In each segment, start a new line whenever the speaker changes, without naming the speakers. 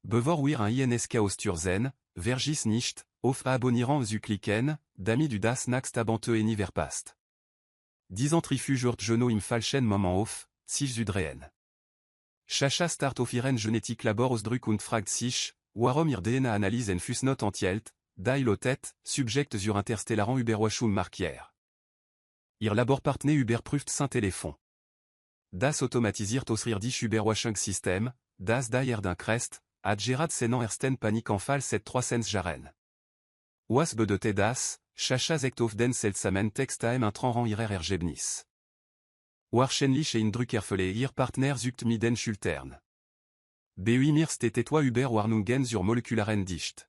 Bevor wir ein INSK Osturzen, Vergis nicht, auf abonnieren zu klicken, d'ami du das nächst abonte eni verpasst. 10 Antrifugeurt Geno im falschen Moment auf, sich Südrehen. Chacha start auf ihren Genetik Labor Ausdruck und fragt sich, warum ihr DNA Analyse en fus not entielt, die Lotet, subject sur interstellaren Überwachung markiert. Ihr Laborpartner überprüft sein Telefon. Das automatisiert ausrirdich Überwachungssystem, das die Erdenkrest, hat Gerard senan ersten Panikanfall 300 Jaren. Was bedeutet das, Chacha zegt auf den seltsamen Text am intran ihrer Ergebnis. Wahrscheinlich ein Druckerfälle ihr Partner zuckt mit den Schultern. Bei mir steht etwa Überwarnungen sur molekularen Dicht.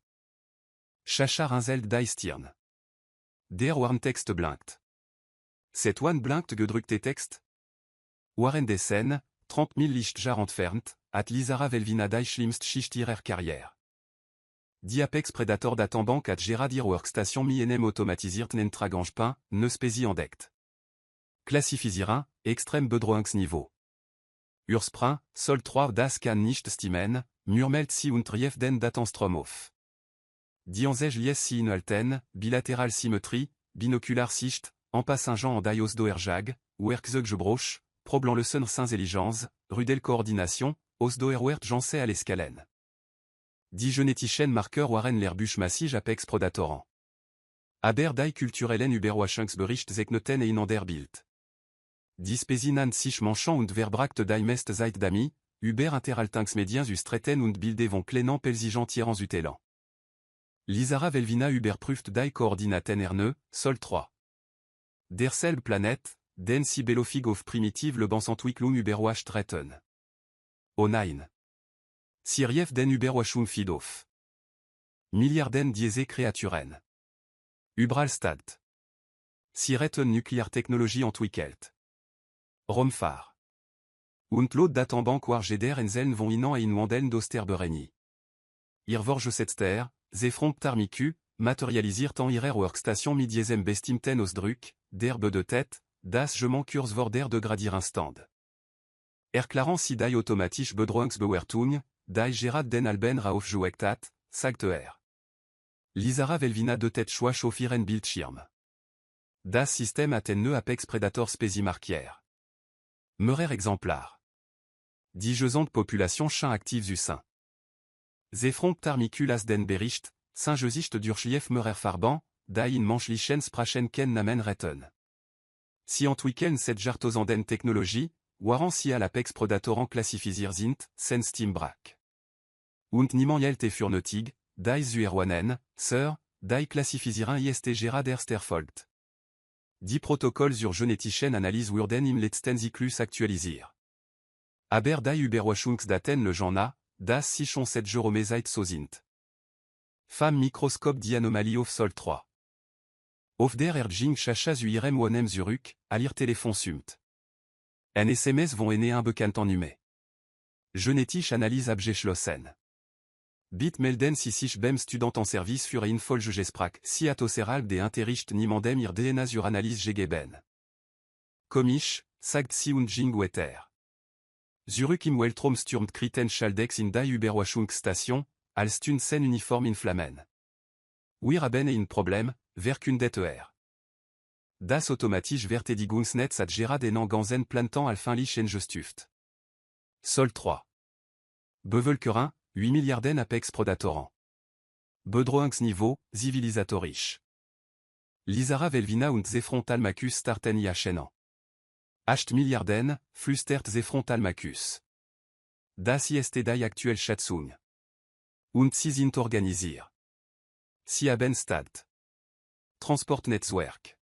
Chacha rinselt die Stirn. Der Warntext blinkt. C'est one blinkt gedrückte Text? Waren des Scènes, 30 000 Lichtjahr entfernt, at Lisara Velvina die schlimmst Schicht ihrer Karriere. Die Apex Predator d'Atambank at Gerard ihr Workstation mi-enem automatisiert n'entragangepin, ne spési entdeckt. Klassifisieren, extrême Bedrohungsniveau. Ursprin, Sol 3 das kann nicht stimmen, murmelt si und rief den Datenstrom auf. Die Anzej lies si inhalten, bilateral symétrie, binocular sicht, en passingent en dios doerjag, werkzeugbroch, problant le son sans intelligence, rudel coordination, os doerwert janse à l'escalen. Die genetischen marqueur waren l'herbuche massige apex predatoran. Aber die kulturellen Überwachungsbericht zeknoten ein ander Bild. Die Spesinan sich manchant und verbracht die mest Zeit d'ami, über interaltanksmediens ustreten und bilde von kleinen pelsigentierans utelan. Lisara Velvina überprüft die Koordinaten erne, Sol 3. Derselbe Planet, den si belofig auf primitive le Bansentwicklung Überwacht treten. O nein. Sirief den Überwachung fidof. Milliarden diese Kreaturen. Ubralstad. Sireten Nukleartechnologie entwickelt. Romfar. Und lot Datenbank war jeder Enseln von inan in Wandeln d'Osterbereni. Ihr Vorgesetzter, Zefront Tarmiku, matérialisiert en ihrer Workstation midiesem bestimten Ausdruck, der bedeutet, das je manqueurs vorder de gradir Stand. Erklaren si die automatisch Bedrohungsbewertung, die Gerard den Alben raufjuektat, sagt Lisara Velvina de tête schwach auf ihren Bildschirm. Das System hat ne Apex Predator spécimarkier. Meurer exemplar. Die gesonde population chien active zu sein. Zefront tarmiculas den Bericht, Saint-Gesicht d'Urschlief Meurer Farban, die in Manchlichen Sprachen ken namen retten. Si entwickeln set jartosanden Technologie, waren si à l'Apex Predatoran klassifisiert sind, sen Steambrak. Und niemand jelte für nötig, die zu erwanen, Sir, die klassifisieren ist Gerard Ersterfolgt. Die Protokoll zur genetischen Analyse wurden im letzten Zyklus aktualisiert. Aber die Überwachungsdaten le Jana, das si schon 7 Jerome Zeit so sind. Femme microscope die Anomalie auf Sol 3. Auf der Erjing Chacha zu irem wonem Zurück, alir Telefon sumt. En SMS von ene un bekannt en hume. Genetische Analyse abgeschlossen. Bit melden si sich beim Student en service für ein Folgesprach si atoseralb de Interricht niemandem ihr DNA zur Analyse gegeben. Komisch, sagt si und Jing wetter. Zurück im Weltraum stürmt Kriten Schaldex in die Überwachungsstation, als tun sen uniform in Flammen. Wir haben ein Problem, wer kundet Das automatisch Verteidigungsnetz hat Gerard en ganzen plantant alfinlich en gestuft. Sol 3. Bevölkerung, 8 Milliarden Apex Predatoran. Bedrohungsniveau, zivilisatorisch. Lisara Velvina und Zefrontalmacus starten jachenan. 8 Milliarden, flüstert Zefrontalmacus. Das ist die aktuelle Schätzung. Und sie sind organisiert. Sie haben Stadt. Transportnetzwerk.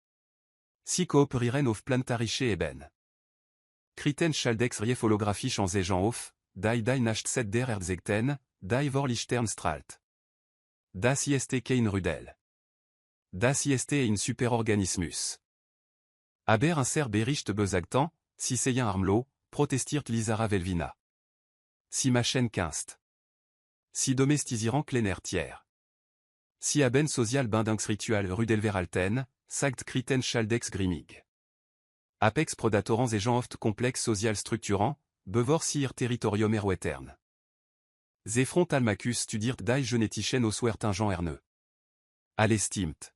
Sie kooperieren auf plantarische Eben. Kriten Schaldex rief holographisch en zegen auf, die nacht set der Erdsekten, die vor Lichtern strahlt. Das ist kein Rudel. Das ist ein Superorganismus. Aber un ser bericht besagtant, si seien armlo, protestiert Lisara Velvina. Si machen kinst. Si domestisieren kleiner tiers. Si haben social bindungsritual rudelverhalten, sagt Kriten Schaldex grimmig. Apex predatorans et gens oft complexe social structurant, bevor si ir territorium erwetern. Ze Frontalmacus studiert die genetischen Auswertungen erne. Alle stimmt.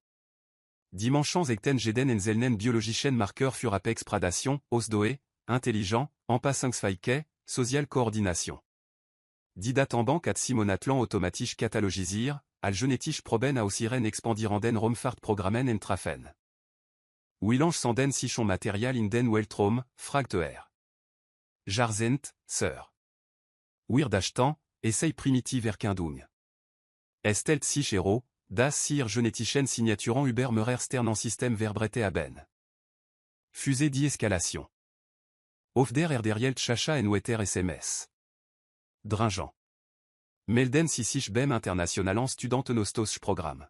Die Manchans ekten jeden enzelnen biologischen Marker für Apex Predation, Osdoe, intelligent, Empassungsfähigkeit, social coordination. Die Datenbank at Simonatlan automatisch catalogisier, al genetisch proben aus ihren expandierenden Raumfahrtprogrammen entrafen. Willange sanden sichon Material in den Weltraum, fragt er. Jarzent, sir. Weirdachtan, Essay primitive Erkindung. Estelt sich Hero, das sir genetischen Signaturen über Meurer Stern en système verbrete haben. Fusée d'escalation. Auf der Erderielt Chacha en Wetter SMS. Dringent. Melden sich beim internationalen Studentenaustausch Programm.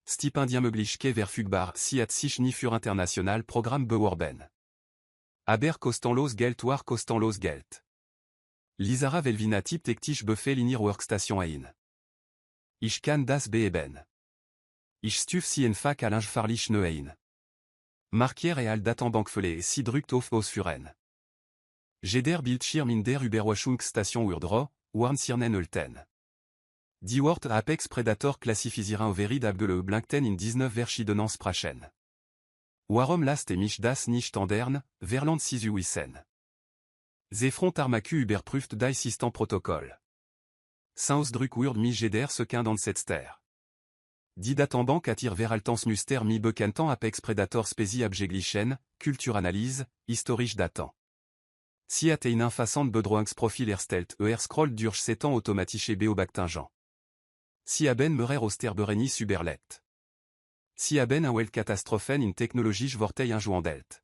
Stipendien mögliche verfügbar si at sich nie für international Programm beworben. Aber kostenlos Geld war kostenlos Geld. Lisara Velvina Tip Tektisch Buffet Linir Workstation ein. Ich kann das beeben. Ich stuf si en fac Alinge farlich neuen. Markier et al Datenbankfele si druckt auf Ausführen. Jeder Bildschirm in der Überwachungsstation Urdro, Warnsirnen Ölten. Die Wort Apex Predator klassifisieren veritable Blankten in 19 verschiedenen Sprachen. Warum lasst mich das nicht ändern, Verland sisu wissen. Ze Frontarmaku überprüft die Systemprotokoll. Sausdruck wird mich jeder Sekund ansetzen. Die Datenbank attire veraltans muster mi bekantan Apex Predator spezi abjeglichen, Kulturanalyse, historisch datant. Si at ein façon Bedrohungsprofil erstellt scroll durch setan automatische beobactingent. Si haben meurer Osterberenis überlebt. Si haben awel Katastrophen in technologisch vortei injoandelt.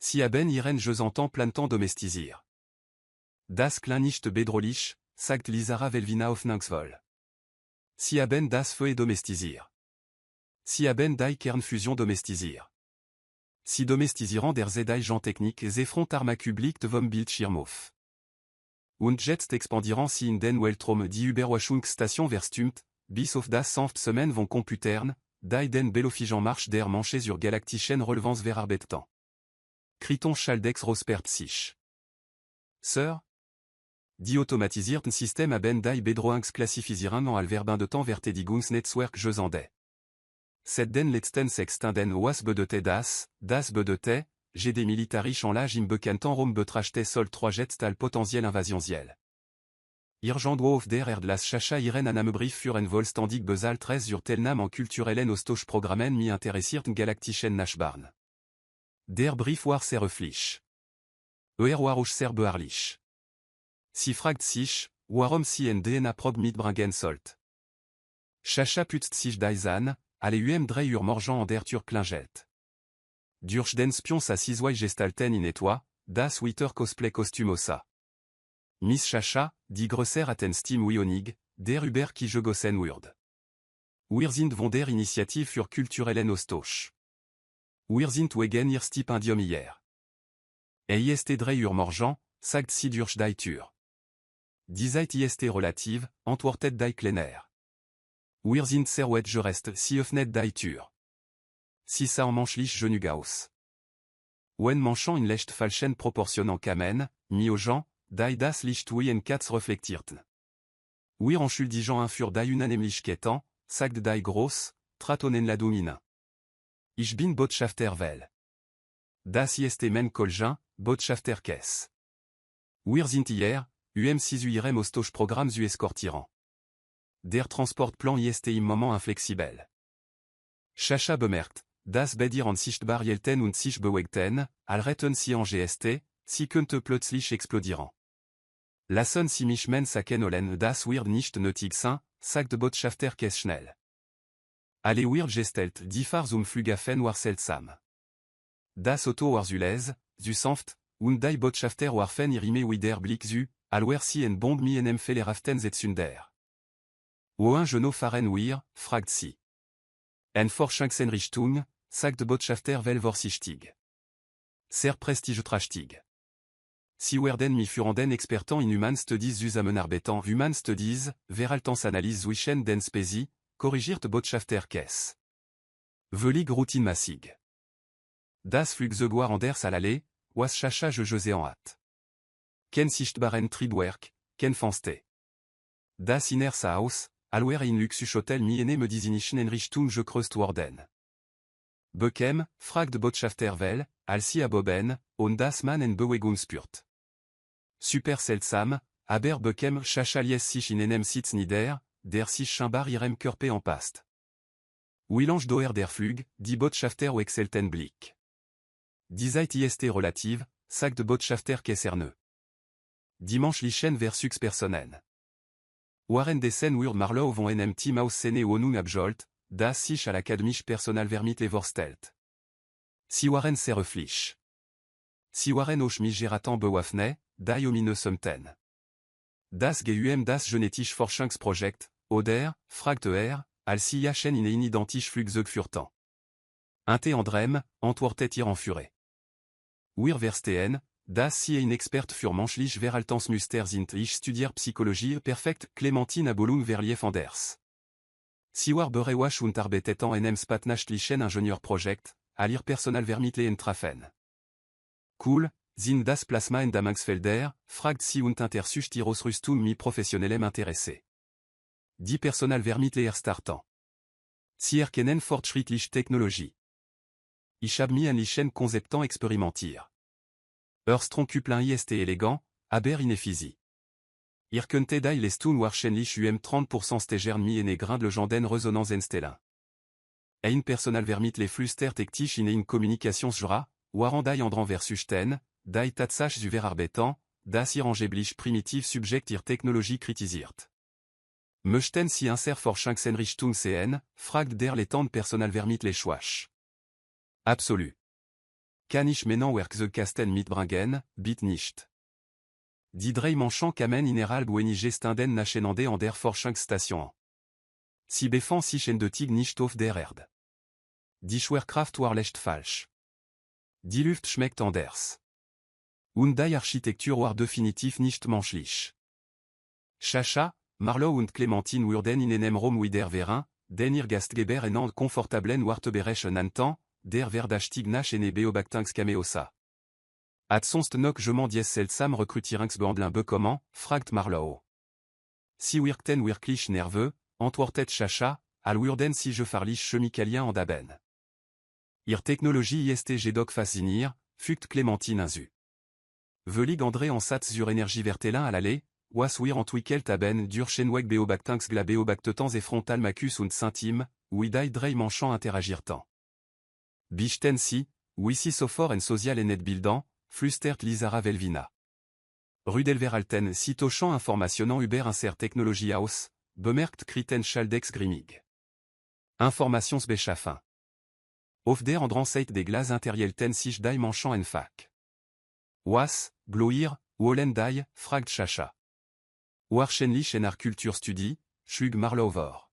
Si haben ihren Jeusantan plantan domestisier. Das klein nicht bedrohlich, sagt Lisara Velvina Hoffnungsvoll. Si haben das Feu domestisier. Si haben die Kernfusion domestisier. Si domestisierant der Zedai Technik ze Frontarmaku blickt vom Bildschirm auf. Und jetzt expandirant si in den Weltraum die Überwachungsstation verstummt, bis auf das sanft Semaine vont computern, die den Belofigeant marche der Manche sur galaktischen Relevanz verarbeittant. Kriton Schaldex Rospert sich. Sir? Die automatisierten System haben die Bedrohungsklassifizierungen al Verbin de temps Verteidigungsnetzwerk gesande. Set den letzten sexten was bedeutet das bedeutet, j'ai des militarisch en l'âge im bekantan Rom betrachte sol 3 jets al potentiel invasionsziel. Irgent doit auf der Erdlas Chacha iren Anamebrief für en Volstandig besal 13 sur telnam en kulturellen Ostoch Programmen mi interessierten galaktischen Nachbarn. Der Brief war sehr öffentlich. War auch sehr beharrlich. Si fragt sich, warum si en DNA Probe mitbringen sollt. Chacha putzt sich daisan, alle drei morgen an der Tür klingelt. Durch den Spion sa sizwai gestalten in etwa, das Witter cosplay costumosa. Miss Chacha, die größer aten Steam Wionig, der über qui je gossen wird. Wir sind von der Initiative für kulturellen Austausch. Wir sind wegen ihr Stipendium hier. Ist drei morgen, sagt si durch die Tür. Die Zeit ist relativ, antwortet die Kleiner. Wir sind sehr wet je reste si öffnet die Tür. Si ça en manchlich genugaus. Wen manchant in lecht falschen proportionen kamen, mi aux gens, die das Licht wie en Katz reflektierten. Wir entschuldigen un für die Unannehmlichkeiten, sagt die groß, tratonen la domina. Ich bin Botschafter Well. Das ist mein Kolgen, Botschafter Kess. Wir sind hier, sisu irem Ostoch Programms escortiran. Der Transportplan ist im Moment inflexibel. Chacha bemerkt, das Bedir an sichtbar jelten und sich bewegten, al retten si en GST, si könnte plötzlich explodieren. Lassen si mich men saken olen das wird nicht nötig sein, sagt Botschafter Kess schnell. Alle wird gestelt die Flughafen war seltsam. Das Auto war zules, zu sanft, und die Botschafter warfen irime wider Blick zu, al wer si en Bomb mi enem Fellerhaften setzunder. Wohin je no fahren wir, fragt sie. En Forschungseinrichtung, sagt Botschafter Velvorsichtig. Sehr prestigeträchtig. Si werden mi furanden expertan in Human Studies zusammenarbeiten Human Studies, veraltans Analyse zwischen den Spezi, korrigiert Botschafter Kess. Völlig routinmäßig. Das Flugzeug anders al alle, was Chacha je en hat. Ken sichtbaren Triebwerk, ken fanste. das Inneres Haus, Alwer in Luxus Hotel Miene Medizinischen Einrichtung gekröst worden. Bekem, fragt Botschafter Well, als aboben, und das man en Bewegung spürt. Super seltsam, aber Bekem chachalies sich in enem Sitz nieder, der sich scheinbar irem Körper en past. Willange doer der Flug, die Botschafter wechselten Blick. Die Zeit ist relative, sagt Botschafter Kesserne. Dimanche lichen versus Personen. Waren dessen wird Marlow von enem Team aus Sene Onun abjolt, das sich à l'Akademisch Personal vermit vorstelt. Si waren se reflich. Si waren auch mich geratan bewaffne, die omine somten. Das das genetisch Forschungsprojekt, oder, fragt als jachen in inidentisch Flugzeug furtant. Inte Andrem, antwortet ir en furé. Wir verstehen, das sie ein Expert für menschlich Verhaltensmuster sind ich studier Psychologie perfekt Clémentine Abolung Verlief Anders. Si war berewasch und arbetet en enem spatnachtlichen Ingenieur Projekt, à lire Personal vermitle en Trafen. Cool, sind das Plasma en Damangsfelder, fragt si und intersucht iros Rustum mi professionnellem intéressé. Die Personal vermitle startant. Si erkennen fortschrittlich Technologie. Ich hab mi en lichen Konzeptan experimentier. Stronkuplin ist élégant, aber ineffizi. Ihr könnte die Lestun wahrscheinlich 30% stegern mi en grain de legenden Resonanzenstelin. Ein Personal vermitle flüstert ektisch in ein Kommunikationsjura, waren die andran versus ten, die tatsach zu verarbeiten, das ihr angeblich primitiv subjekt ihr Technologie kritisiert. Möchten si inser Forschungseinrichtung CN, fragt der Letand Personal vermitle schwach. Absolu. Kann ich menan werk ze Kasten mitbringen, bit nicht. Die drei Manchen kamen ineral buenige standen nachenande an der Forschungsstation. Si befan sich en de tig nicht auf der Erde. Die Schwerkraft war lecht falsch. Die Luft schmeckt anders. Und die Architektur war definitiv nicht menschlich. Chacha, Marlow und Clémentine wurden in enem Raum wieder verin, den ihr Gastgeber en and komfortablen warteberechen antan, der verdachtig nach en beobactings cameosa. At sonst nok jement dies seltsam recrutirings behandlin bekommen, fragt Marlow. Si wirkten wirklich nerveux, antwortet Chacha, al wurden si je farlich chemicalien en daben. Ir Technologie ist jedoch fascinir, fugt Clémentine insu. Velig André en sat zur énergie vertelin à l'aller, was wir entwickelt haben dur chenweg beobactings gla beobactetans et frontal macus und syntim, widai drei manchant interagirtant. Bichten si, wisi sofor en social en net bildan, flustert Lisara Velvina. Rudelverhalten si tochant informationnant Uber inser Technologie aus, bemerkt Kriten Schaldex Grimig. Informations beschaffen. Of der andran seit des glas interielten sich die manchant en fac. Was, gloir, wolen die, fragt Chacha. Warchenlich en Arculture Studie, schug Marlover.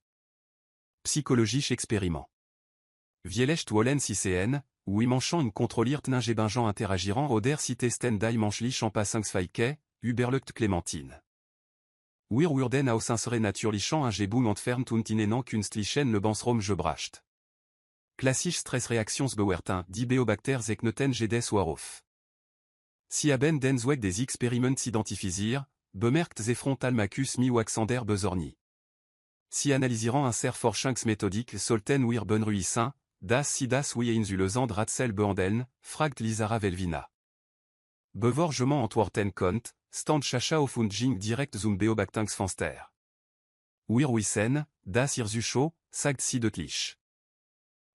Psychologisch Experiment. Vielecht wolen si cn, oui manchant en controliert ninge benjan interagirant oder si testen die manchlich en passings feike, Uberlucht Clémentine. Wir wurden aus insere naturlichen Angebung entfernt und inenant kunstlichen Lebensraum gebracht. Klassisch Stressreaktionsbewerten die Beobachters ekneten jedes warauf. Si haben den Zweck des Experiments identifiziert, bemerkt ze Frontalmacus mi waxander besorni. Si analysierant un ser Forschungsmethodik sollten wir benruisen, das si das wie insulesand Ratzel behandeln, fragt Lisara Velvina. Bevorgement antworten kont, stand Chacha auf und ging direkt zum Beobachtungsfenster. Wir wissen, das ihr Zuschau, sagt si deutlich.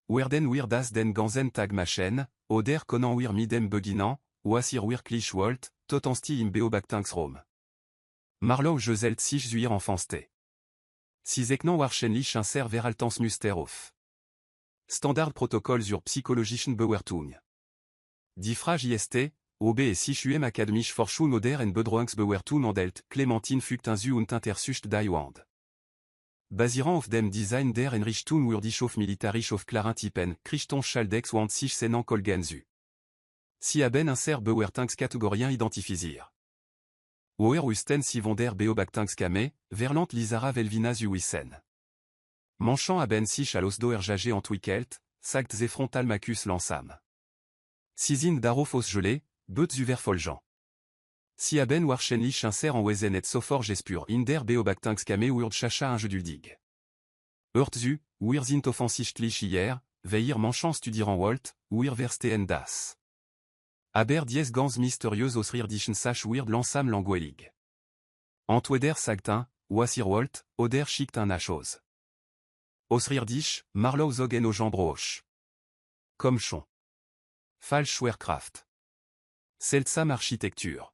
Werden wir das den ganzen Tag machen, oder können wir mit dem beginnen, was ihr wirklich wollt, totensti im Beobachtungsraum. Marlow geselt sich zuir enfanste. Si eknan wahrscheinlich inser Verhaltensmuster auf. Standard Protokoll zur psychologischen Bewertung. Die Frage ist, ob es sich akademisch Forschung oder en Bedrohungsbewertung handelt, Clémentine fugt insu und intersucht die Wand. Basierend auf dem Design der Einrichtung wurde ich auf militarisch auf klaren Typen, Christon Schaldex und sich senan kolgensu. Si haben inser Bewertungskategorien identifiziert. Oer usten si von der Beobachtungskame, verlant Lisara Velvina zu wissen. Manchant haben sich alos doer jage entwickelt, sagt ze Frontalmacus lansam. Si sind darauf aus gelé, beut zu verfolgen. Si haben wahrscheinlich insert en Wezen et sofort gespür in der Beobachtungskame urd chacha ingeduldig. Zu, wir sind offensichtlich hier, wir manchen studieren wollt, wir verstehen das. Aber dies ganz mysteriös ausrirdischen Sach wird langsam langweilig. Entweder sagt was ihr wollt, oder schickt eine chose. Ausrirdisch, Marlow zogen au Jambroch. Comme schon. Falsch Schwerkraft. Seltsame Architektur.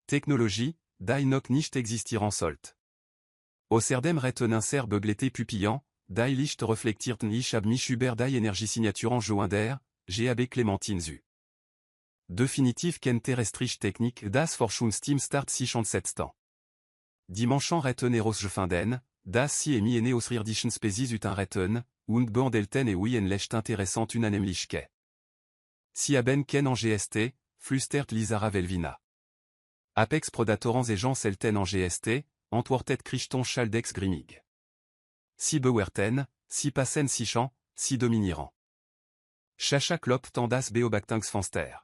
Technologie, die noch nicht existieren sollt. Außerdem retten un ser beglete pupillant, die Licht reflektierten ich hab mich über die Energiesignaturen joinder, GAB Clémentine zu. Definitiv kennt terrestrich Technik das Forschungsteam start 67 ans. Dimanchen retten eros finden, das si emi ene ausrirdischen Spezies ut un retten, und behandelten et oui en lecht interessant unanehmlichke. Si haben ken en GST, flüstert Lizara Velvina. Apex predatorans et gens selten en GST, antwortet Crichton Chaldex Grimig. Si bewerten, si passen si champ, si dominiran. Chacha klop tandas beobactingsfanster.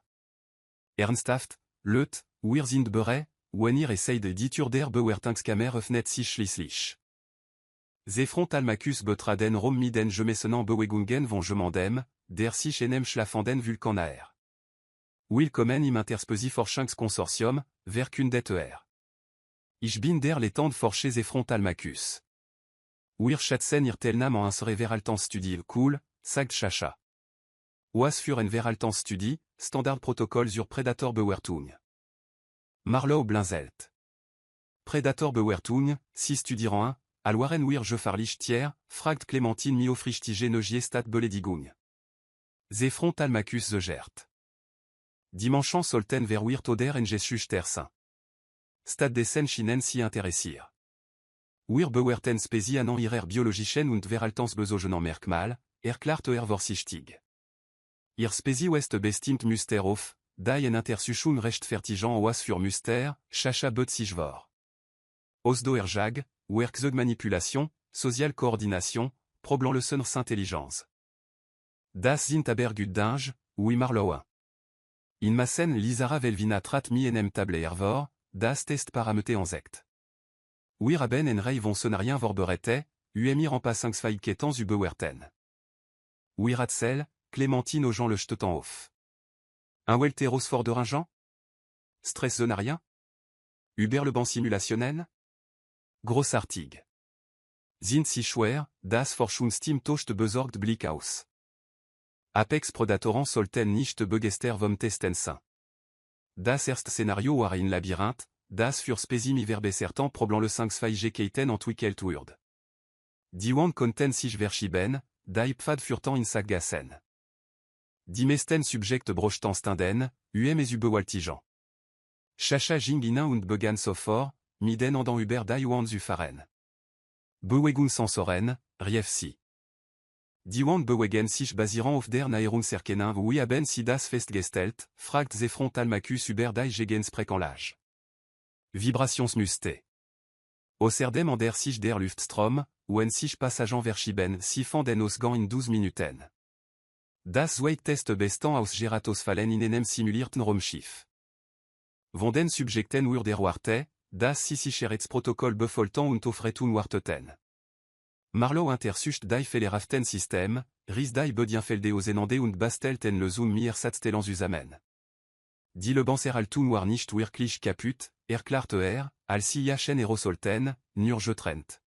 Ernsthaft, leut, wir sind bereit, wanneer essaye de ditur der bewertingskamer öffnet sich schließlich. Ze frontalmacus betraden rom miden gemessenan bewegungen von gemandem, der sich enem schlafanden vulkanaer. Willkommen im Interspesi-Forschungs Consortium, Verkundet-ER. Ich bin der Letand Forschers et Frontalmacus. Wir schätzen ihr Teilnahme an unsere Verhaltensstudie cool, sagt Chacha. Was für ein Verhaltensstudie, Standardprotokoll zur Predatorbewertung. Marlow Blinzelt. Predatorbewertung, si studierant 1, alwaren wir gefahrlich tier, fragt Clémentine miofrichtige neugier stat beledigung. Ze Frontalmacus zegert. Dimanchen solten verwirrt oder en Jesus tersin. Stad desen chinen si interessir. Wir bewerten spezi anan ihrer biologischen und Verhaltensbezogenan Merkmal, erklart vorsichtig. Ihr spezi west bestimmt Muster auf, die en Intersuchung rechtfertigen was für Muster, Chacha bet sich vor. Osdo erjag, Werkzeug Manipulation, Social Coordination, Problan le Sonners Intelligence. Das sind aber gut dinge, oui Marlow 1. In Massen Lizara Velvina trat mi enem table ervor, das test paramete en sect. Wir haben en rei von sonarien vorberete, uemir en passangsfeiketans u bewerten. Wir Ratzel, Clémentine au Jean le Stetan auf. Un welteros fort de ringent? Stress zonarien? Uber le ban simulationen? Grossartig. Sind si schwer, das Forschungsteam tocht besorgt Blick aus. Apex Predatorans sollten nicht begester vom testensen. Das erste Szenario war in Labyrinth, das für Spezi mi verbesertan problan le 5 Keiten en Twickelt Wurd. Diwan konten sich verschieben, die Pfad furtan in Saggassen. Die meisten Subjekt brochtan stinden, es ubewaltigen. Chacha jingina und began sofort, miden andan Uber die Wan zu fahren. Bewegung sensoren, rief si. Diwan bewegen sich basieren auf der Naherungserkennung wie haben sie das festgestellt, fragt ze Frontalmacus über die Gegensprechanlage. Vibrationsmuste. Außerdem an der sich der Luftstrom, wenn sich Passagen verschieben si fanden ausgang in 12 Minuten. Das Weight-Test bestan aus Geratosfallen in enem simulierten Raumschiff. Von den Subjekten ur der Warte, das Sicherheitsprotokoll befoltan und offretun warteten. Marlow intersucht die Fellerhaften System, ris die Bedienfelde ausenande und bastelten le Zoom mir Satzstellan zusammen. Die le Banseraltun war nicht wirklich kaputt, erklart als si jachen erosolten, nur getrent.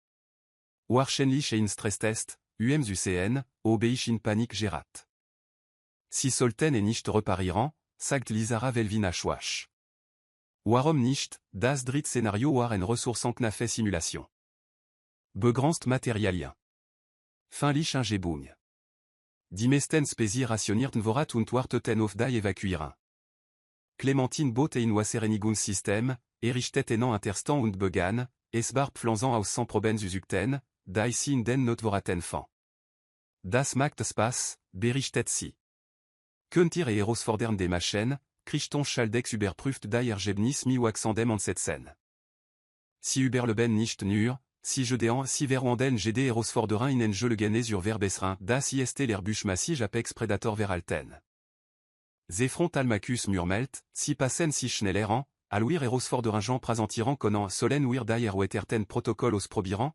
Wahrscheinlich in Stresstest, UCN, obéich in Panik gerat. Si sollten nicht reparieren, sagt Lizara Velvina schwach. Warum nicht, das dritte Szenario war en ressourcenknafe Simulation. Begrenzt Materialien. Finlich Ingebung. Die meisten Spezi rationierten vorat und warteten auf die evakuieren. Clémentine bot ein Wasserreinigungssystem, errichtet en Interstant und begann, es barb flanzan aus sans Proben zu züchten, die sie in den Notvoraten fan. Das macht Spaß, berichtet sie. Könnt ihr herausfordern de Machen, Crichton Chaldex überprüft die Ergebnis mi waxandem ansetzen. Si über leben nicht nur, si je dean si verwanden gd herausfordern in en je le gane sur verbesserin das ist l'erbusch massige apex predator verhalten. Ze Frontalmacus murmelt, si passen si schneller Alwir Erosforderingen Prasantiran Conan Solen Wir die Erweterten Protocol aus Probiran?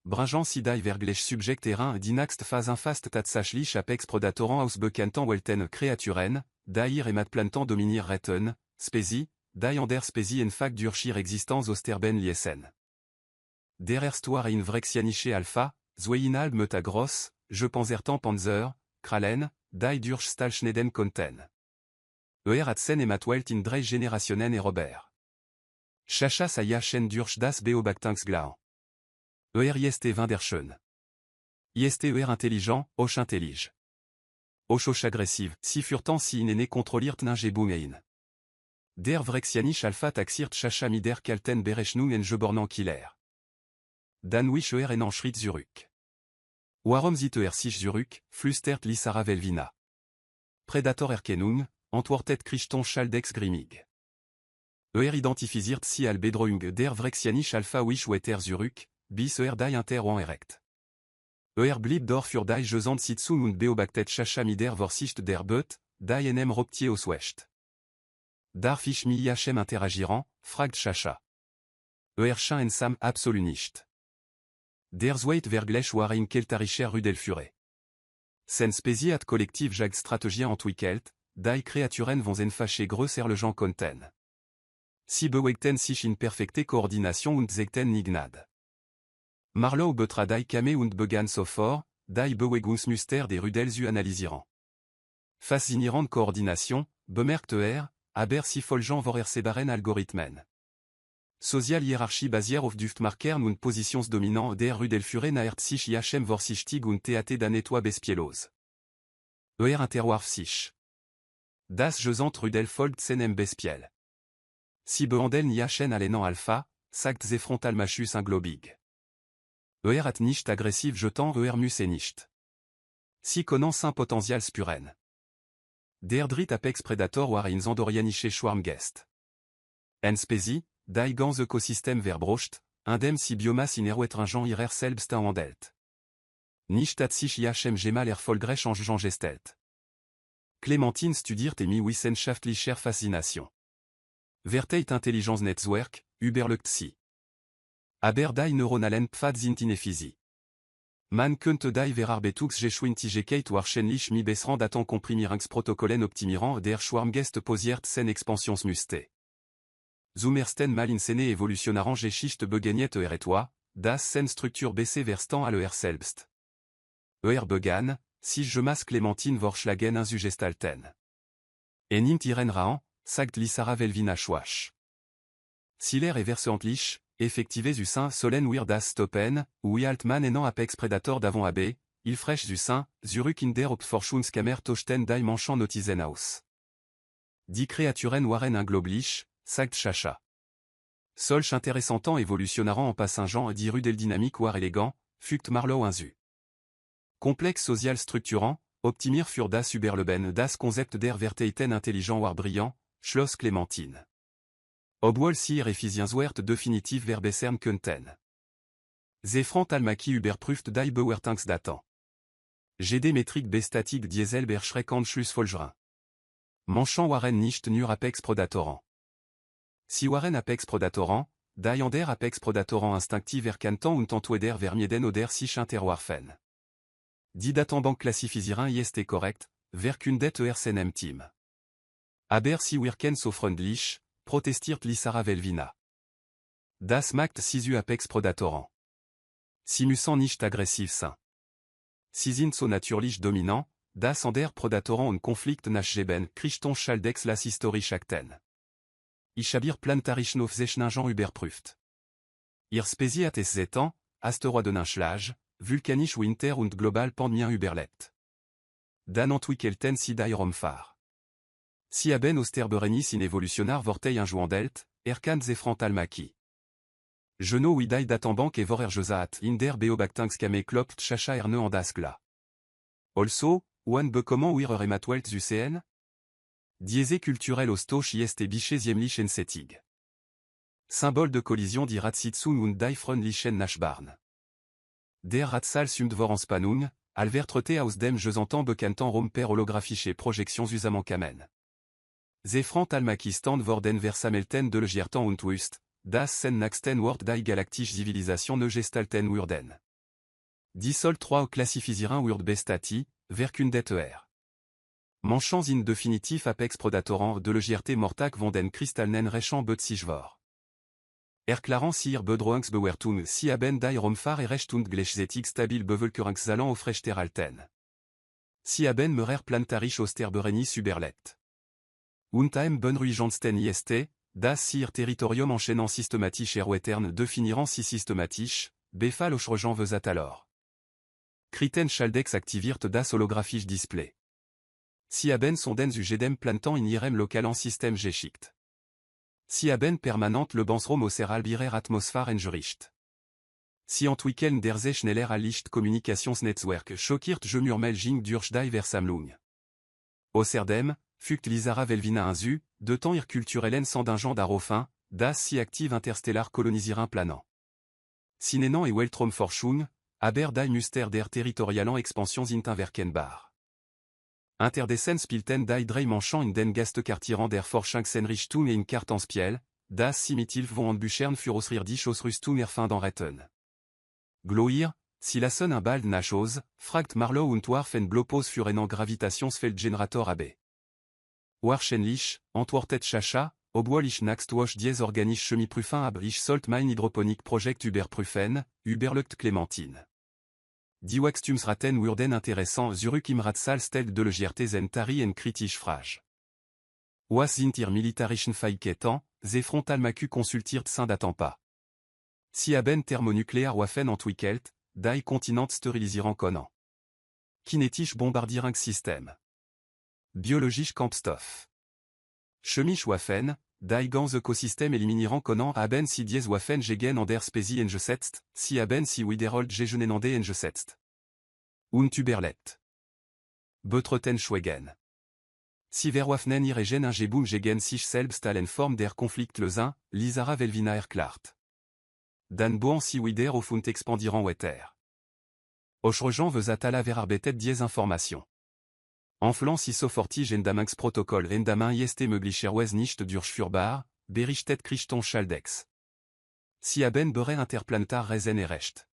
Bringen si die Verglech subject terrain dinaxt phase infast tatsachlich apex predatoran aus bekantan welten créaturen, dair et matplantan dominir retten, spécie, die ander spécie en fac durchir existence osterben liesen. Der Erstoir in Vrexianiche Alpha, Zweinalb Metagros, Je Panzertan Panzer, Kralen, die durch Stalschneden Konten. Atsen et matwelt in drei generationen et Robert. Chacha saya chen durch das Beobactinx glaan. Yeste Vinderschen. Yeste intelligent, och intellige. Och agressive, si furtant si inéné controlirt ninge boomein. Der Vrexianich alpha taxirt chacha mider kalten berechnung en jebornan killer. Dan wish en schritt Zurück. Warum zit sich Zurück, flustert Lissara Velvina. Predator erkenung, Antwortet Christon Schaldex Grimmig. Identifiziert si al bedrohung der Vrexianich alpha wish weter Zurück, bis die inter en erect. Blib dor für die jesand sitzung und beobactet chacha mider vorsicht der Böt, die enem roptier aus West. Dar fisch mi yachem interagiran, fragt chacha. Chin en sam absolu nicht. Der zweit verglech warin keltaricher rudelfure. Sen spécie at collective jag strategia antwickelt, die créaturen vont enfacher grösser le Jean konten. Si bewegten sich in perfekte Koordination und zegten nignad. Marlow betra die kame und began sofort, die Bewegungsmuster des Rudels u analysiran. Faszinierende Koordination, bemerkt aber si folgen vorhersehbaren Algorithmen. Social Hierarchie basiert auf Duftmarkern und Positionsdominant der Rudelfure naert sich IHM vorsichtig und TAT danetoi bespielos. Interwarf sich. Das Jesant Rudel folgt seinem bespiel. Si behandel IHN alenant alpha, sagt ze frontalmachus inglobig. At nicht aggressiv jetant mus et nicht. Si conan saint potential spuren. Der drit apex predator war in zandorianiche schwarmgest. En spécie, die gans ecosystème verbrocht, indem si biomasse in erwetringen irer selbst handelt. Nicht at sich IHM gemal erfolgreich en gestelt. Clémentine studiert et mi wissenschaftlicher Faszination. Verteit Intelligence Netzwerk, überlegt sie. Aber die neuronalen Pfad sind ineffizi. Man könnte die Verarbeitungs geschwindigkeit wahrscheinlich mi besseren Daten Komprimierungsprotokollen optimieren der Schwarmgest posiert sen Expansionsmuste. Zum ersten Mal in seine evolutionaren Geschichte begegnet etwa, das sen Struktur BC verstant à selbst. Begann, si je mas Clémentine vorschlagen insugestalten. Nimmt ihren Rahan, sagt Lissara Velvina Schwach. Siller et versantlich, effectives du sein solen wir das stoppen, ou altman enant apex predator d'avant AB, il frech du sein, Zurück in der Opforschungskammer tochten die Manchant notizen aus. Die Kreaturen waren ingloblich, sagt chacha. Solch interessantant evolutionnaran en passingen di rudel dynamique war élégant, fugt Marlow insu. Complexe social structurant, optimir für das Überleben das Konzept der Verteiten intelligent war brillant, Schloss Clémentine. Obwohl sie Effizienzwert definitiv verbessern könnten. Ze frontalmaki überprüft die Bewertungsdaten. GD Metric bestatig diesel berschreckend Schlussfolgerung. Manchant waren nicht nur apex predatoren. Si waren apex predatoren, die ander apex predatoren instinctiv erkantan und entweder vermieden oder sich interwarfen. Die Datenbank klassifisieren ist korrekt, verkundet seinem Team. Aber si wirken so freundlich, protestiert Lissara Velvina. Das macht sisu apex predatoren. Si musan nicht aggressiv sein. Si sind so natürlich dominant, das ander predatoren und Konflikt nachgeben, Christon Schaldex las historisch akten. Ich habir plantarisch auf Zechningen überprüft. Ihr Spezie at es zetan, Asteroiden Ninschlage, Vulkanisch Winter und Global Pandemien Überlebt. Dan entwickelten si die Raumfahrt. Si haben Osterberenis in evolutionar vortei injuandelt, erkan ze frontalmaki. Geno widai datenbank et vorergesat in der Beobactingskame klopt chacha erne en daskla. Also, one be comment wir ematwelt zucn? Diese culturel ostoch ist biche ziemlich ensetig. Symbole de collision die Ratsitzung und die freundlichen Nachbarn. Der Ratsal sumt vor en Spannung, alvertrete aus dem Jesantan bekantan romper holographische Projections usamment kamen. Ze front Almakistand worden versamelten de legierten und wust, das sen nächsten Wort die galaktische Zivilisation ne gestalten würden. Die Sol 3 klassifisieren Word bestati, verkundet Manchans in definitiv Apex Predatoren de legierte Mortak von den Kristalnen Rechen Betzigvor. Erklaren sir Bedrohungs Bewertung si haben die Romfar recht und gleichzeitig stabil Bevölkerungszahl aufrechterhalten. Si haben merer plantarisch Osterberenis überlebt. Untheim Benruijansten ist, das sir Territorium enchaînant systématisch erweitern définirant si systématisch, befal Ochrejan vesat alors. Kriten Schaldex aktiviert das holographisch Display. Si haben sondens ugedem plantant in irem local en système geschicht. Si haben permanent le Bansrom osseral birer atmosphäre engericht. Si entwickeln der ze schneller allicht Kommunikationsnetzwerk schockiert je murmelging durch die Versammlung. Außerdem, fugt Lizara Velvina inzu, de temps irculturellen sandingen d'arofin, das si active interstellar colonisirin planant. Sinenan et Weltraumforschung, aber die Muster der territorialen expansions intinverkenbar. Interdesen spilten die drei manchant in den Gastkartieren der Forschungseinrichtung in Kartenspiel, das si mitil von Büchern für ausrirdische Ausrüstung erfinden retten. Gloir, si la sonne un bald nachos, fragt Marlow und Warfen Blopos für einen Gravitationsfeldgenerator AB. Warschenlich, Antwortet Chacha, obwohlich naxt wasch dies organisch chemieprüfen ab ich sollt mein hydroponique project überprüfen, überlegt Clémentine. Die Wachstumsraten würden intéressant zurück im Ratsal stellt de legiertesen tari en kritisch frage. Was sind ihr militarischen Fähigkeiten, ze frontalmaku konsultiert sind pas. Si haben thermonucléaire waffen entwickelt, die continent sterilisieren können. Kinetisch bombardieren System. Biologisch Kampfstoff. Chemisch Waffen, die ganz Ökosystem eliminieren können haben si dies Waffen gegen an der Spezie eingesetzt, si haben si wiederholt gegeneinande eingesetzt. Und überlebt. Betreten Schwegen. Si Verwaffnen ihre Genangebung gegen sich selbst allen Form der Konfliktlösung, Lizara Velvina erklärt. Dan bon si wider auf und expandieren weiter. Ochrejan vesat ala verarbetet dies Information. Enflant si sofortig endamings Protokoll endamin ist möglicherweise nicht durchführbar, berichtet Christon Schaldex. Si haben bere interplanetar resen recht.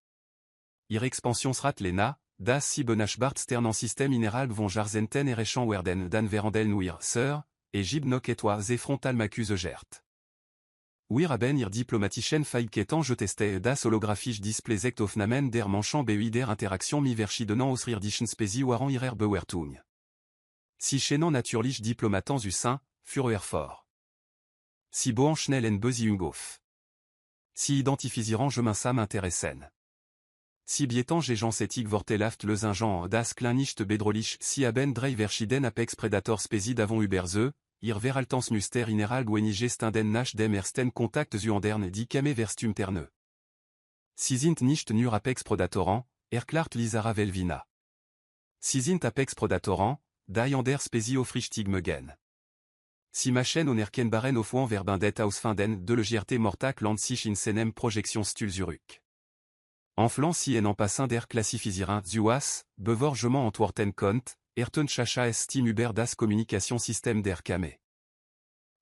Ihre Expansionsrat lena, das si benachbart stern en système minéral von jarzenten erechant werden dan verandel nuir sœur, et gib nok etwa ze frontal m'accuse gert. Wir haben ihr diplomatischen Fähigkeiten getestet das holographisch display aufnahmen der manchant BUI der Interaktion mi verschiedenen ausrirdischen Spezie waren ihrer Bewertung. Si chenan natürlich diplomatans u sein, fureur fort. Si boan schnell en Beziehunghof. Si identifisieren gemeinsam Interessen. Si bietan gegensätzlich vortelaft lösingen das kleinlicht bedrohlich si haben drei verschieden Apex Predator Spezie davon überse, ihr veraltans Muster ineral wenige standen nach dem ersten Kontakt zuandern die kame verstum terne. Si sind nicht nur Apex Predatoren, erklärt Lizara Velvina. Si sind Apex Predatoren, die an der Spezie aufrichtig mögen. Si machen onerkenbaren aufwand verbindet ausfinden de legierte mortak land sich in seinem Projektionsstuhl zurück. Enflant si en passant der klassifisieren zuas, bevorgement antworten kont, erten chacha estime über das Kommunikationssystem der kame.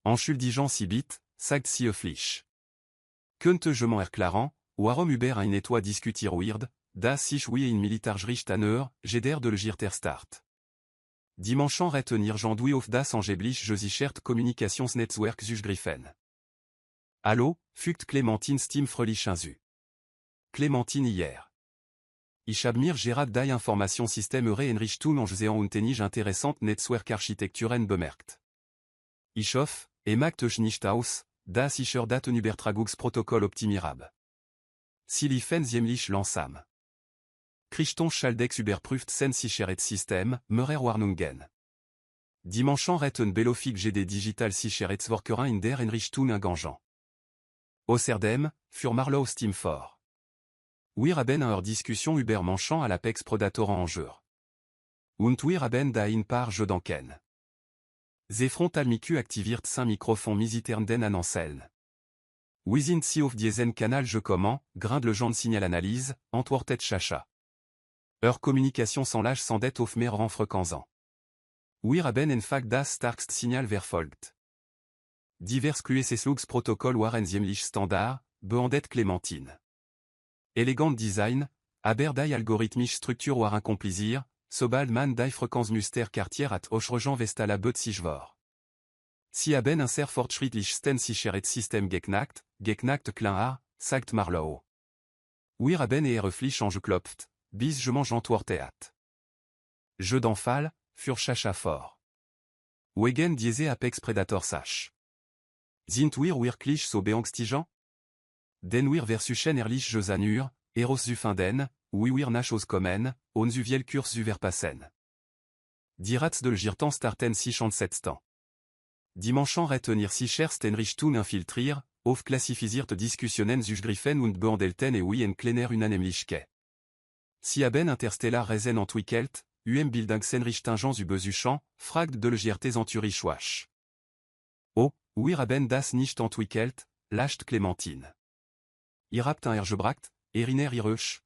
Entschuldigen si bit, sagt si öffentlich. Könnte je m'en erklaren, warum über ein etwa diskutier wird, das sich wie in militargericht anhör, jeder de legierter start. Dimanchant retenir jandui auf das angeblich gesichert Kommunikationsnetzwerk Griffen. Hallo, fugt Clémentine Stim fröhlich inzu. Clémentine hier. Ich hab mir gerade die Informationssystem Einrichtung und untenige interessant Netzwerkarchitekturen bemerkt. Ich hoffe, macht euch nicht aus, dass ich Datenübertragungsprotokoll optimirab. Si li fen ziemlich langsam. Christon Schaldex überprüft sen Sicherheitssystem, merer Warnungen. Dimanchant retten belofig GD Digital Sicherheitsvorkerin in der Einrichtung engageant. Außerdem, für Marlow Steam fort. Wir haben eine Diskussion über manchant à l'Apex Predatoren en jeu. Und wir haben da ein paar jeux denken. Ze frontalmiku aktiviert 5 Mikrofon misiternden an anseln. We sind si auf diesen Kanal je comment, grind le genre de signal analyse, antwortet Chacha. Leur communication sans l'âge sans dette auf mehreren Frequenzen. Wir haben en fact das starkst Signal verfolgt. Divers QSSLugs Protocol waren ziemlich Standard, behandet Clémentine. Elegant Design, aber die algorithmische Struktur waren complaisir, sobald man die Frequenzmuster Quartier at Ochrejan Vestala bet sich war. Sie haben ein sehr fortschrittlichsten Sicherheitssystem geknackt klein sagt Marlow. Wir haben Flich angeklopft, bis je mange antwortet. Jeu d'enfal, für Chacha fort. Wegen diese Apex Predator Sach. Sind wir wirklich so beängstigend? Den wir versuchen ehrlich Josanur, Eros zu finden, wie wir nachos kommen, und zu viel Kurs zu verpassen. Die Rats de l'Girtan starten 67 ans. Dimanche retenir sichersten Richtung infiltrier, auf klassifisierte Diskussionen zu Griffen und behandelten wie en kleiner Unannehmlichkeit. Sie haben interstellar Resen entwickelt, Bildungsenrichtungen zu besuchen, fragt de l'Girtes enturichwach. Oh, wir haben das nicht entwickelt, lacht Clémentine. Ihr habt ein Ergebracht, eriner irrech.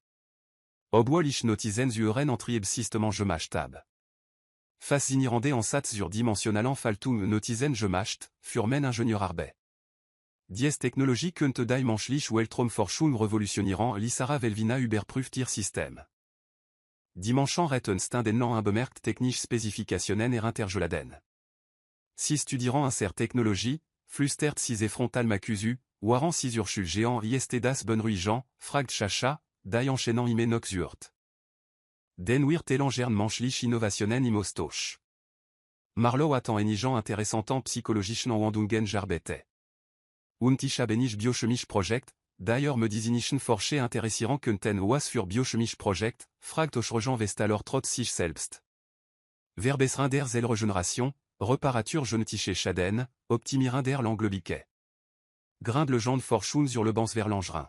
Obwohl ich Notizen zu euren Antriebssystemens gemacht habe. Faszinierende en Satz sur dimensionalan Faltung Notizen gemacht, für men Ingenieur Arbe. Dies Technologie könnte die menschliche Weltraumforschung revolutionieren Lisara Velvina überprüft ihr System. Dimanche retten den unbemerkt technische Spezifikationen intergeladen. Si studierant un ser Technologie, flüstert sie frontal m'accusu, waren sie urchul géant das benruigeant, fragt Chacha, die enchaînant imenox urt. Den wir telangern menschlich innovationen imostoch. Marlow attend enigeant interessantant psychologisch wandungen jarbete. Und ich habe nicht biochemisch Projekt, d'ailleurs me disinischen Forscher interessieren könnten was für biochemisch Projekt, fragt Ochrejan Vestalor trotz sich selbst. Verbesrin der Zellregeneration, reparatur genetische Schaden, optimirin der Langlebiquet. Grain de legende Forschung sur le Bans vers l'Angerin.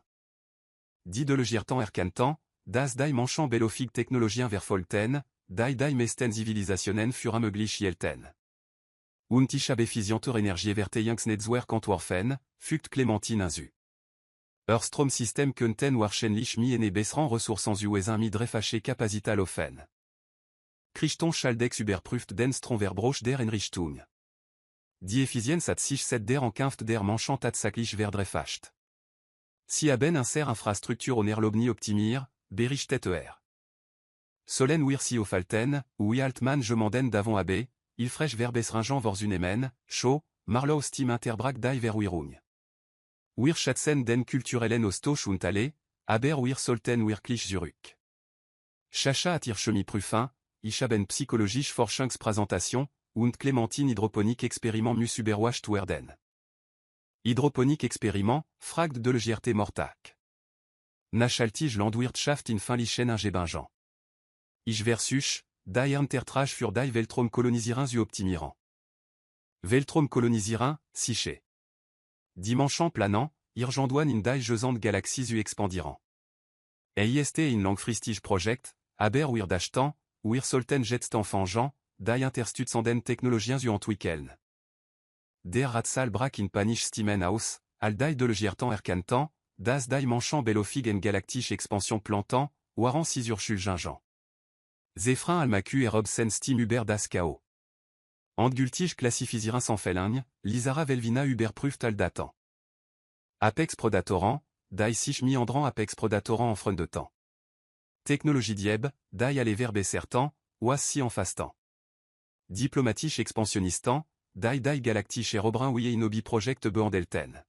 Dit de le Girtan erkantan, das die manchant belofig technologien verfolten, die mesten Zivilisationen für möglich hielten. Und ich habe effizienter Energie Verteiungsnetzwerk entworfen, fügt Clémentine hinzu. Stromsystem könnten wahrscheinlich eine besseren Ressourcen zu midrefache Kapazital offen. Christon Schaldex überprüft den Stromverbruch der Einrichtung. Die Effizienz hat sich seit der Ankunft der Manchant tatsächlich verdreifacht. Sie haben eine Infrastruktur onerlobni optimir, berichtet Solen wir sie aufhalten, wie altman gemanden davon habe, il frech verbesringen vorzunehmen, chaud, Marlow Steam Interbrag die Verwirrung. Wir schätzen den kulturellen Austausch und alle, aber wir sollten wirklich zurück. Chacha hat ihr Chemie prüfen, ich haben psychologisch Forschungspräsentation, und Clémentine Hydroponique Experiment muss überwacht werden. Hydroponique Experiment, fragt de l'GRT Mortac. Nachhaltige Landwirtschaft in finlichen Ingebenjan. Ich versus, die Intertrage für die Weltraum kolonisieren zu optimieren. Weltraum kolonisieren, siche. Dimanchant planant, irgendoine in die jesande galaxies zu expandieren. EIST in langfristig Projekt, aber wir dachtan, wir sollten jetzt fangen, die interstutzenden Technologien zu entwickeln. Der Ratsal brak in panisch Stimmen aus, al die de l'Girtan erkantan, das die manchant belofig en galactische Expansion plantant, waren sie urchul gingan. Zefrin almacu Robsen Stim über das Chaos. Endgültig klassifisieren sans Felling, Lisara Velvina überprüft al datan. Apex Predatoran, die sich miandrant Apex Predatoran en front de temps. Technologie dieb, die alle verbe certain, was si en fastant. Diplomatisch expansionistan, die galactisch Robrin wie inobi project behandelten.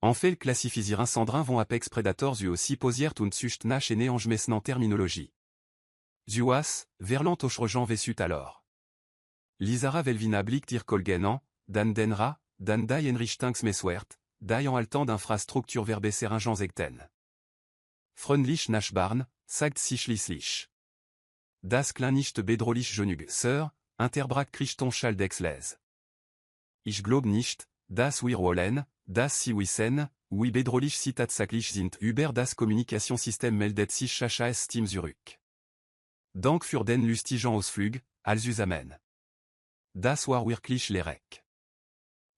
En fait klassifisieren Sandrin vont Apex Predators u aussi posiert und sucht nach et neangemesnant terminologie. Zuas, verlant Ochrejan vesut alors. Lisara Velvina blickt ihr Kolgenant, dan denra, dan die Enrichtungsmesswert, die en altant d'infrastructure verbesseringen zegten. Freundlich Nachbarn, sagt sich schließlich. Das klein nicht bedrohlich genug, Sir, Interbrach Christon Schaldex les. Ich glaub nicht, das wir wollen, das sie wissen, wie bedrohlich sie tatsächlich sind über das Kommunikationssystem meldet sich Chacha Steam zurück. Dank für den lustigen Ausflug, als zusammen. Das war wirklich lehrreich.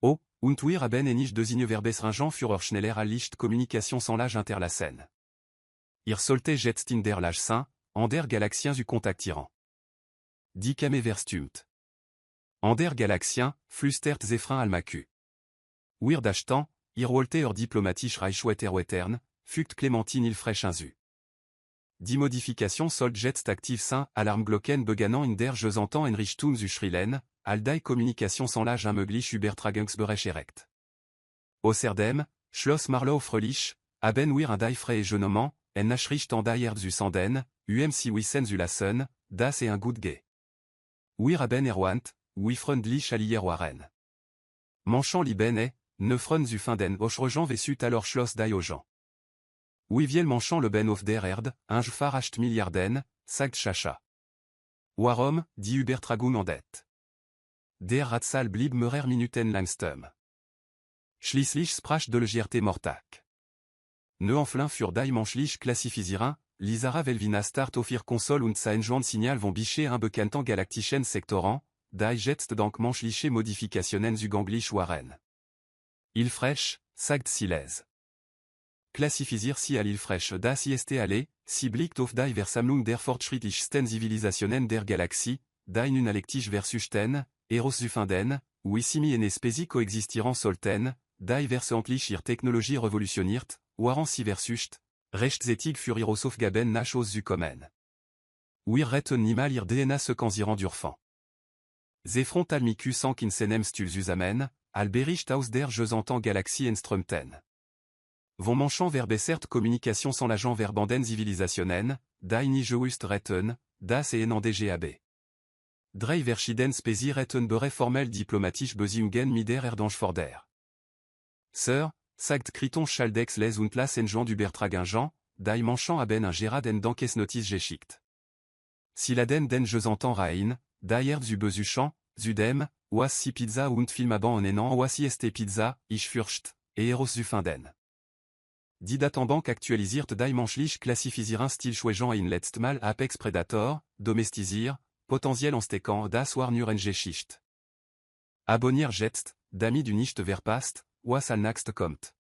Oh, und wir haben nicht designé verbesringen für schneller Licht Kommunikation sans l'âge interlassen. Ihr sollte jetzt in der Lage sein, an der Galaxien zu kontaktieren. Die Kame verstumt. An der Galaxien, flüstert Zefrin almacu. Wir d'Achtan, ihr wollte diplomatisch Reichweiterwetern, Fugt Clémentine il Freschinsu. Die Modification soll jetzt aktiv sein, Alarmglocken begannen in der Gesantan en Richtung zu schrillen, all Communication sans l'âge unmöglich übertragungsberech erect. Außerdem, Schloss Marlow Fröhlich, haben wir ein die freie Genoment, en Nachrichten der zu senden, si wissen zu lassen, das et un gut Ge. Wir haben erwandt, wie freundlich allier waren. Manchant libene, ne frön zu finden Ochrejan vesut alors Schloss die Ojan. Oui viel manchant le ben of der Erd, un faracht milliarden, sagt Chacha. Warum, dit Übertragung en det. Der Ratsal blieb merer minuten langstum. Schließlich sprach de l'Gierte mortak. Ne enflin fur die menschlich klassifisieren, Lisara Velvina start offir console und sein Joint signal von bicher un bekanten galaktischen Sektoran, die jetzt dank menschliche Modifikationen zu ganglich waren. Il frech, sagt Siles. Klassifisier si al il frech das ist alle, si blickt auf die Versammlung der fortschrittlichsten Zivilisationen der Galaxie, die nun alektisch versuchten, eros zu finden, wie simi en Specie coexistieren sollten, die versentlich ihre Technologie revolutioniert, waren si versucht, rechtsätig für ihre Aufgaben nachos zu kommen. Wir retten niemals ihr DNA sequenzieren dürfen. Ze frontalmicus en kinsenem stul zusammen, al bericht aus der Gesantan Galaxie Instrumten. Von manchant verbessert Communication sans l'agent verbanden Zivilisationen, die nie just retten, das en DGAB. Drei verschieden Spezi retten bere formell diplomatisch Beziehungen mit der Erdangeforder. Sir, sagt Kriton Schaldex les und las en Jean d'Ubertragingen, die manchant haben un Gerard en dankes notice geschickt. Si la den Gesantan Rain, die zu besuchan, zudem, was si pizza und filmaban en enan was si este pizza, ich fürcht, eros zu finden. Die Datenbank aktualisiert die menschlich klassifisieren stil schwejan in letztmal Apex Predator, domestisier, potentiel ansteckant das war nur en Geschicht. Abonnier jetzt, damit du nicht verpasst, was al nächste kommt.